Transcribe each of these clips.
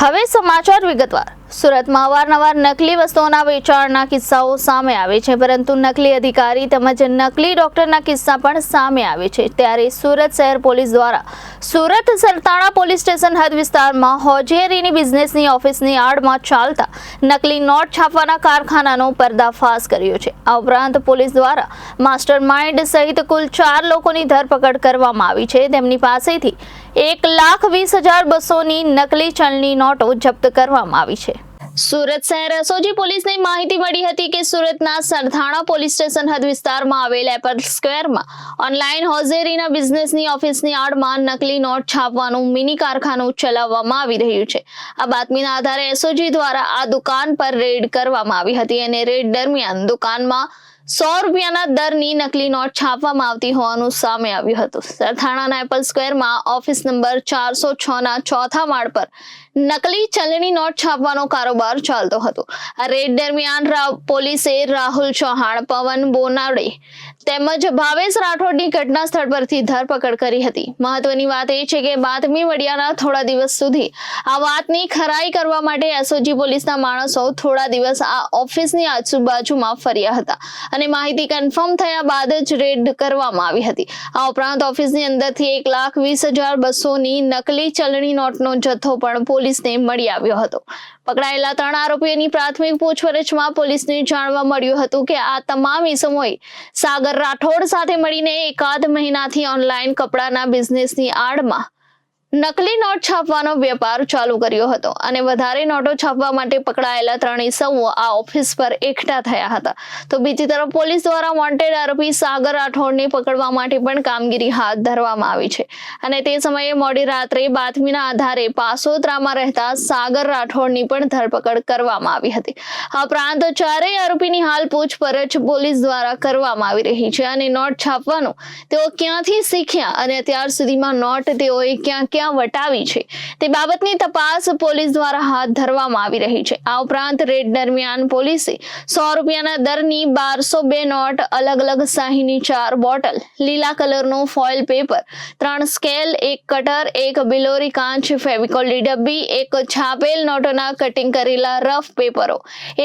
હવે સમાચાર વિગતવાર। સુરતમાં અવારનવાર નકલી વસ્તુઓના વેચાણના કિસ્સાઓ સામે આવે છે, પરંતુ નકલી અધિકારી તેમજ નકલી ડોક્ટરના કિસ્સા પણ સામે આવે છે। ત્યારે સુરત શહેર પોલીસ દ્વારા સુરત સરથાણા પોલીસ સ્ટેશન હદ વિસ્તારમાં હોજીયરીની બિઝનેસની ઓફિસની આડમાં ચાલતા નકલી નોટ છાપવાના કારખાનાનો પર્દાફાશ કર્યો છે। આ ઉપરાંત પોલીસ દ્વારા માસ્ટર માઇન્ડ સહિત કુલ 4 લોકોની ધરપકડ કરવામાં આવી છે। તેમની પાસેથી 1,20,200ની નકલી ચલણી નોટો જપ્ત કરવામાં આવી છે। સુરત શહેર એસઓજી પોલીસને માહિતી મળી હતી કે સુરતના સરથાણા પોલીસ સ્ટેશન હદ વિસ્તારમાં આવેલ એપલ સ્ક્વેરમાં ઓનલાઈન હોઝેરીના બિઝનેસની ઓફિસની આડમાં નકલી નોટ છાપવાનું મિની કારખાનું ચલાવવામાં આવી રહ્યું છે। આ બાતમીના આધારે એસઓજી દ્વારા આ દુકાન પર રેડ કરવામાં આવી હતી અને રેડ દરમિયાન દુકાનમાં 100 રૂપિયાના દરની નકલી નોટ છાપવામાં આવતી હોવાનું સામે આવ્યું હતું। સરથાણાના એપલ સ્ક્વેરમાં ઓફિસ નંબર 406ના ચોથા માળ પર નકલી ચલણી નોટ છાપવાનો કારોબાર ચાલતો હતો। આ રેડ દરમિયાન પોલીસે રાહુલ ચૌહાણ, પવન બોનાડે તેમજ ભાવેશ રાઠોડની ઘટના સ્થળ પરથી ધરપકડ કરી હતી। મહત્વની વાત એ છે કે બાતમી મળ્યાના થોડા દિવસ સુધી આ વાતની ખરાઈ કરવા માટે એસઓજી પોલીસના માણસો થોડા દિવસ આ ઓફિસની આજુબાજુમાં ફર્યા હતા અને માહિતી કન્ફર્મ થયા બાદ જ રેડ કરવામાં આવી હતી। આ ઉપરાંત ઓફિસની અંદરથી 1,20,200ની નકલી ચલણી નોટનો જથ્થો પણ પોલીસને મળી આવ્યો હતો। પકડાયેલા 3 આરોપીઓની પ્રાથમિક પૂછપરછમાં પોલીસને જાણવા મળ્યું હતું કે આ તમામ ઇસમોએ સાગર રાઠોડ સાથે મળીને એકાદ મહિનાથી ઓનલાઈન કપડાના બિઝનેસની આડમાં નકલી નોટ છાપવાનો વેપાર ચાલુ કર્યો હતો અને વધારે નોટો છાપવા માટે પકડાયેલા 3 ઇસમો આ ઓફિસ પર એકઠા થયા હતા। તો બીજી તરફ પોલીસ દ્વારા વોન્ટેડ આરોપી સાગર રાઠોડને પકડવા માટે પણ કામગીરી હાથ ધરવામાં આવી છે અને તે સમયે મોડી રાત્રે બાતમીના આધારે પાસોદરામાં રહેતા સાગર રાઠોડની પણ ધરપકડ કરવામાં આવી હતી। આ ઉપરાંત 4 આરોપીની હાલ પૂછપરછ પોલીસ દ્વારા કરવામાં આવી રહી છે અને નોટ છાપવાનું તેઓ ક્યાંથી શીખ્યા અને અત્યાર સુધીમાં નોટ તેઓએ ક્યાં વટાવી છે તે બાબતની તપાસ પોલીસ દ્વારા હાથ ધરવામાં આવી રહી છે। આ ઉપરાંત રેડ દરમિયાન પોલીસે 100 રૂપિયાના દરની 1202 નોટ, અલગ શાહીની 4 બોટલ, લીલા કલરનો ફોઇલ પેપર, 3 સ્કેલ, 1 કટર, 1 બિલોરી કાંચ ફેવિકોલની ડબ્બી, 1 છાપેલ નોટોના કટિંગ કરેલા રફ પેપરો,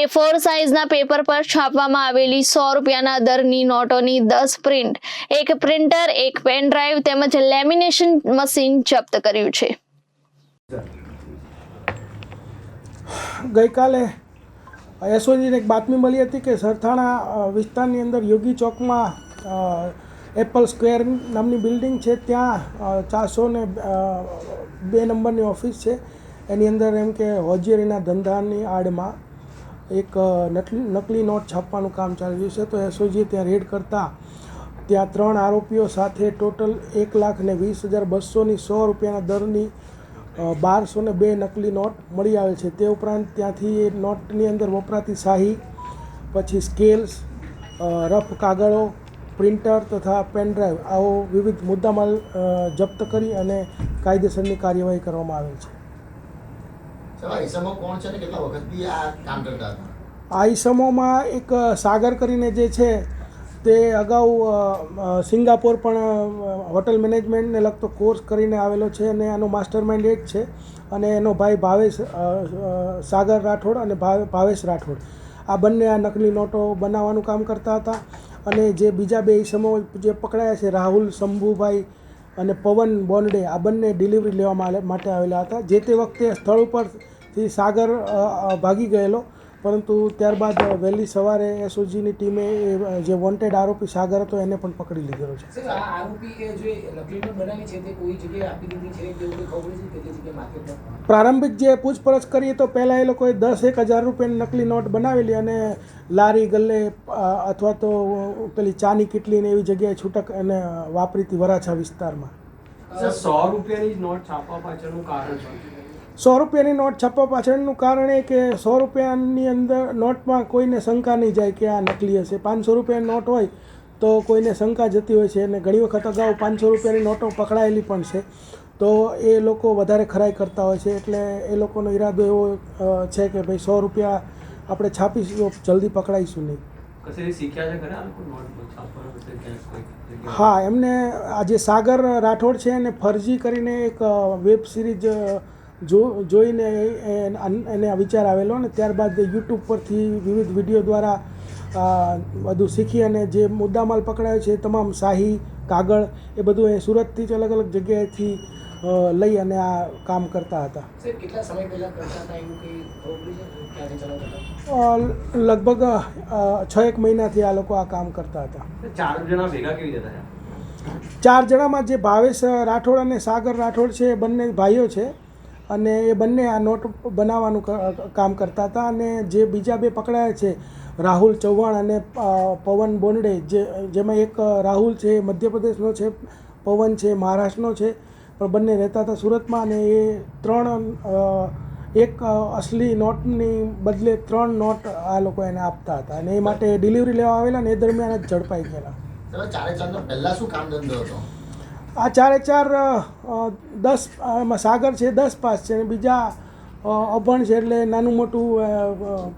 A4 સાઇઝના પેપર પર છાપવામાં આવેલી 100 રૂપિયાના દરની નોટોની 10 પ્રિન્ટ, 1 પ્રિન્ટર, 1 પેન ડ્રાઈવ તેમજ લેમિનેશન મશીન જપ્ત કર્યું છે। ગઈકાલે એસઓજીને એક બાતમી મળી હતી કે સરથાણા વિસ્તારની અંદર યોગી ચોકમાં એપલ સ્ક્વેર નામની બિલ્ડિંગ છે, ત્યાં 402 નંબરની ઓફિસ છે। એની અંદર એમ કે હોજીયરીના ધંધાની આડમાં એક નકલી નોટ છાપવાનું કામ ચાલી રહ્યું છે। તો એસઓજીએ ત્યાં રેડ કરતાં ત્યાં 3 આરોપીઓ સાથે ટોટલ 1,20,200ની 100 રૂપિયાના દરની 1202 નકલી નોટ મળી આવે છે। તે ઉપરાંત ત્યાંથી નોટની અંદર વપરાતી શાહી, પછી સ્કેલ્સ, રફ કાગળો, પ્રિન્ટર તથા પેનડ્રાઈવ આવો વિવિધ મુદ્દામાલ જપ્ત કરી અને કાયદેસરની કાર્યવાહી કરવામાં આવેલ છે। આ ઈસમોમાં એક સાગર કરીને જે છે તે અગાઉ સિંગાપોર પણ હોટલ મેનેજમેન્ટને લગતો કોર્સ કરીને આવેલો છે અને આનો માસ્ટર માઇન્ડ એ જ છે અને એનો ભાઈ ભાવેશ સાગર રાઠોડ અને ભાવેશ રાઠોડ આ બંને આ નકલી નોટો બનાવવાનું કામ કરતા હતા। અને જે બીજા 2 ઇસમો જે પકડાયા છે, રાહુલ શંભુભાઈ અને પવન બોનડે, આ બંને ડિલિવરી લેવા માટે આવેલા હતા। જે તે વખતે સ્થળ ઉપરથી સાગર ભાગી ગયેલો, પરંતુ ત્યારબાદ વહેલી સવારે એસઓજીની ટીમે જે વોન્ટેડ આરોપી સાગર હતો એને પણ પકડી લીધેલો છે। પ્રારંભિક જે પૂછપરછ કરીએ તો પહેલાં એ લોકોએ 10-1,000 રૂપિયાની નકલી નોટ બનાવેલી અને લારી ગલ્લે અથવા તો પેલી ચાની કીટલીને એવી જગ્યાએ છૂટક એને વાપરીતી વરાછા વિસ્તારમાં। 100 રૂપિયાની નોટ છાપવા પાછળનું કારણ શું? 100 રૂપિયાની નોટ છાપવા પાછળનું કારણ એ કે 100 રૂપિયાની અંદર નોટમાં કોઈને શંકા નહીં જાય કે આ નકલી હશે। 500 રૂપિયાની નોટ હોય તો કોઈને શંકા જતી હોય છે અને ઘણી વખત અગાઉ 500 રૂપિયાની નોટો પકડાયેલી પણ છે, તો એ લોકો વધારે ખરાઈ કરતા હોય છે। એટલે એ લોકોનો ઈરાદો એવો છે કે ભાઈ 100 રૂપિયા આપણે છાપીશું, જલ્દી પકડાઈશું નહીં। હા, એમને આ જે સાગર રાઠોડ છે એને ફરજી કરીને એક વેબ સિરીઝ જોઈને એને આ વિચાર આવેલો અને ત્યારબાદ યુટ્યુબ પરથી વિવિધ વિડીયો દ્વારા બધું શીખી અને જે મુદ્દામાલ પકડાયો છે એ તમામ શાહી કાગળ એ બધું એ સુરતથી જ અલગ અલગ જગ્યાએથી લઈ અને આ કામ કરતા હતા. કેટલા સમય પહેલા કરતા હતા એવું કંઈ ખબર પડી છે ક્યાંથી ચલાવતા હતા? લગભગ 6-1 મહિનાથી આ લોકો આ કામ કરતા હતા. 4 જણા ભેગા કેવી રીતે થયા? 4 જણામાં જે ભાવેશ રાઠોડ અને સાગર રાઠોડ છે એ બંને ભાઈઓ છે અને એ બંને આ નોટ બનાવવાનું કામ કરતા હતા. અને જે બીજા 2 પકડાયા છે રાહુલ ચૌહાણ અને પવન બોંડે, જેમાં એક રાહુલ છે એ મધ્યપ્રદેશનો છે, પવન છે મહારાષ્ટ્રનો છે, પણ બંને રહેતા હતા સુરતમાં. અને એ 3 એક અસલી નોટની બદલે 3 નોટ આ લોકો એને આપતા હતા અને એ માટે ડિલિવરી લેવા આવેલા ને એ દરમિયાન જ ઝડપાઈ ગયેલા. પહેલા શું કામ ધંધો હતો? આ 4 10 એમાં સાગર છે 10 પાસ છે અને બીજા અભણ છે, એટલે નાનું મોટું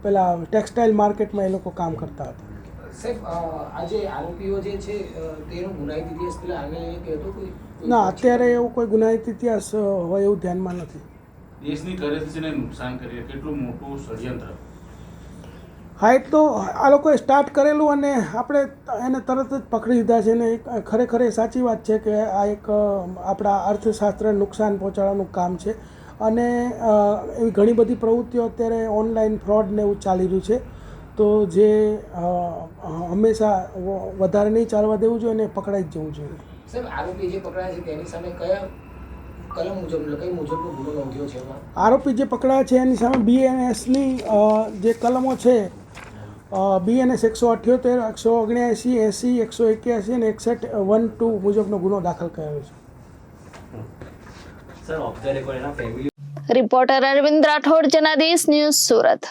પેલા ટેક્સટાઇલ માર્કેટમાં એ લોકો કામ કરતા હતા. સાહેબ, આ જે આરોપીઓ જે છે તેનો ગુનાહિત ઇતિહાસ પેલા આને કહેતો કોઈ? ના, અત્યારે એવું કોઈ ગુનાહિત ઇતિહાસ હોય એવું ધ્યાનમાં નથી. દેશની કરન્સીને નુકસાન કરીએ કેટલું મોટું ષડયંત્ર. હા, એ તો આ લોકોએ સ્ટાર્ટ કરેલું અને આપણે એને તરત જ પકડી લીધા છે. અને ખરેખર એ સાચી વાત છે કે આ એક આપણા અર્થશાસ્ત્રને નુકસાન પહોંચાડવાનું કામ છે. અને એવી ઘણી બધી પ્રવૃત્તિઓ અત્યારે ઓનલાઈન ફ્રોડ ને એવું ચાલી રહ્યું છે, તો જે હંમેશા વધારે નહીં ચાલવા દેવું જોઈએ અને પકડાઈ જ જવું જોઈએ. સાહેબ, આરોપી જે પકડાયા છે તેની સામે કયા કલમ મુજબ કઈ મુજબનો ગુનો નોંધ્યો છે? આરોપી જે પકડાયા છે એની સામે BNSની જે કલમો છે, BNS 178, 179, 80, 181 અને 61(1)(2) મુજબનો ગુનો દાખલ કરાયો છે. સર, ઓફ ધ રેકોર્ડ એના family reporter Arvind Rathod, Janadesh news, Surat.